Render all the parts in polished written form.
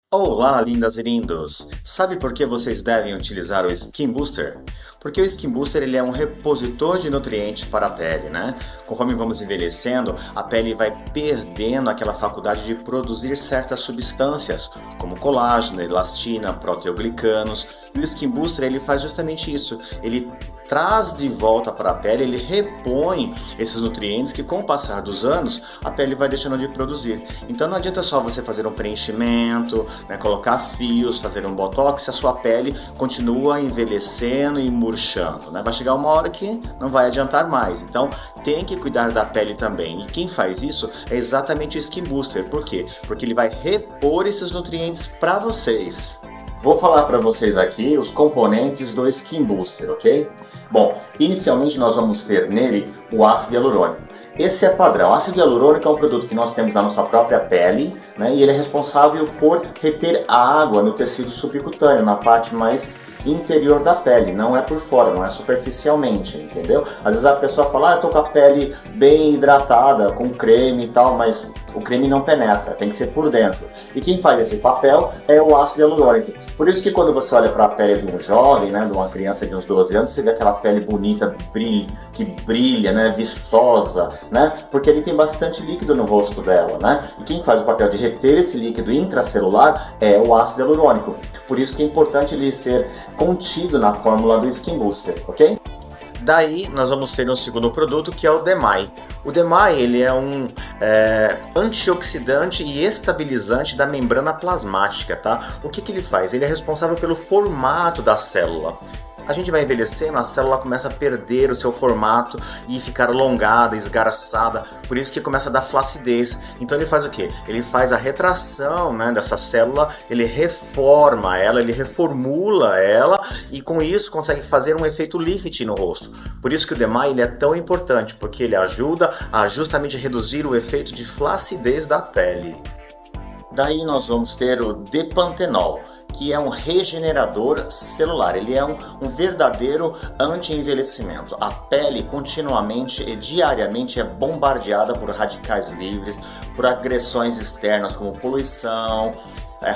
Olá, lindas e lindos! Sabe por que vocês devem utilizar o Skin Booster? Porque o Skin Booster ele é um repositor de nutrientes para a pele, né? Conforme vamos envelhecendo, a pele vai perdendo aquela faculdade de produzir certas substâncias, como colágeno, elastina, proteoglicanos. E o Skin Booster ele faz justamente isso. Ele traz de volta para a pele, ele repõe esses nutrientes que com o passar dos anos a pele vai deixando de produzir. Então não adianta só você fazer um preenchimento, né, colocar fios, fazer um botox, se a sua pele continua envelhecendo e murchando, né? Vai chegar uma hora que não vai adiantar mais. Então tem que cuidar da pele também. E quem faz isso é exatamente o Skin Booster. Por quê? Porque ele vai repor esses nutrientes para vocês. Vou falar para vocês aqui os componentes do Skin Booster, ok? Bom, inicialmente nós vamos ter nele o ácido hialurônico. Esse é padrão. O ácido hialurônico é um produto que nós temos na nossa própria pele, né? E ele é responsável por reter a água no tecido subcutâneo, na parte mais interior da pele, não é por fora, não é superficialmente, entendeu? Às vezes a pessoa fala, eu tô com a pele bem hidratada, com creme e tal, mas o creme não penetra, tem que ser por dentro. E quem faz esse papel é o ácido hialurônico. Por isso que quando você olha para a pele de um jovem, né, de uma criança de uns 12 anos, você vê aquela pele bonita, que brilha, né, viçosa, né? Porque ali tem bastante líquido no rosto dela, né? E quem faz o papel de reter esse líquido intracelular é o ácido hialurônico. Por isso que é importante ele ser contido na fórmula do Skin Booster, ok? Daí nós vamos ter um segundo produto que é o Demai. O Demai ele é um antioxidante e estabilizante da membrana plasmática, tá? O que ele faz? Ele é responsável pelo formato da célula. A gente vai envelhecendo, a célula começa a perder o seu formato e ficar alongada, esgarçada, por isso que começa a dar flacidez. Então ele faz o quê? Ele faz a retração, né, dessa célula, ele reforma ela, ele reformula ela e com isso consegue fazer um efeito lift no rosto. Por isso que o Demai ele é tão importante, porque ele ajuda a justamente reduzir o efeito de flacidez da pele. Daí nós vamos ter o Depantenol, que é um regenerador celular. Ele é um verdadeiro anti-envelhecimento. A pele continuamente e diariamente é bombardeada por radicais livres, por agressões externas como poluição,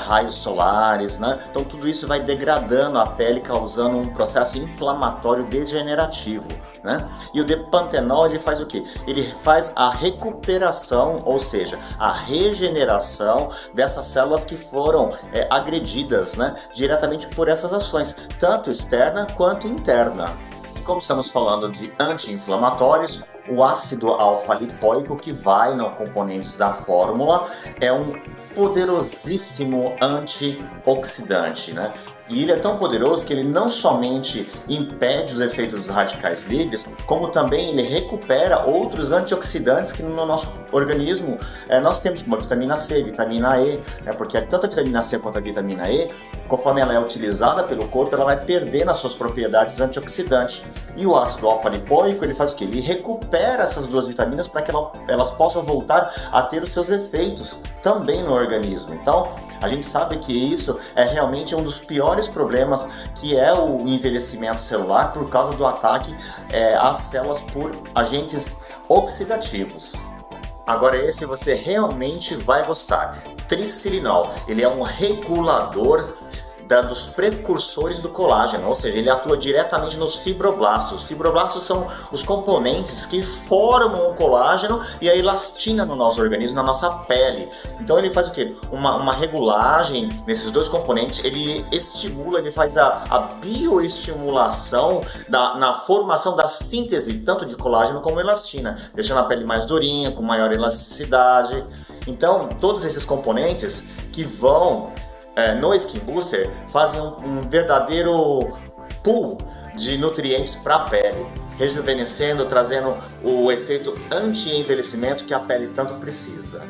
raios solares, né? Então tudo isso vai degradando a pele, causando um processo inflamatório degenerativo, né? E o Depantenol ele faz o quê? Ele faz a recuperação, ou seja, a regeneração dessas células que foram agredidas, né, diretamente por essas ações, tanto externa quanto interna. E como estamos falando de anti-inflamatórios, o ácido alfa-lipoico que vai nos componentes da fórmula é um poderosíssimo antioxidante, né? E ele é tão poderoso que ele não somente impede os efeitos dos radicais livres, como também ele recupera outros antioxidantes que no nosso organismo nós temos, como a vitamina C, vitamina E, né? Porque tanto a vitamina C quanto a vitamina E, conforme ela é utilizada pelo corpo, ela vai perdendo as suas propriedades antioxidantes. E o ácido alfa-lipoico, ele faz o quê? Ele recupera essas duas vitaminas para que elas possam voltar a ter os seus efeitos também no organismo. Então, a gente sabe que isso é realmente um dos piores problemas, que é o envelhecimento celular por causa do ataque às células por agentes oxidativos. Agora esse você realmente vai gostar. Tricilinol, ele é um regulador dos precursores do colágeno, ou seja, ele atua diretamente nos fibroblastos. Os fibroblastos são os componentes que formam o colágeno e a elastina no nosso organismo, na nossa pele. Então ele faz o quê? Uma regulagem nesses dois componentes, ele estimula, ele faz a bioestimulação na formação da síntese tanto de colágeno como elastina, deixando a pele mais durinha, com maior elasticidade. Então todos esses componentes que vão no Skin Booster fazem um verdadeiro pool de nutrientes para a pele, rejuvenescendo, trazendo o efeito anti-envelhecimento que a pele tanto precisa.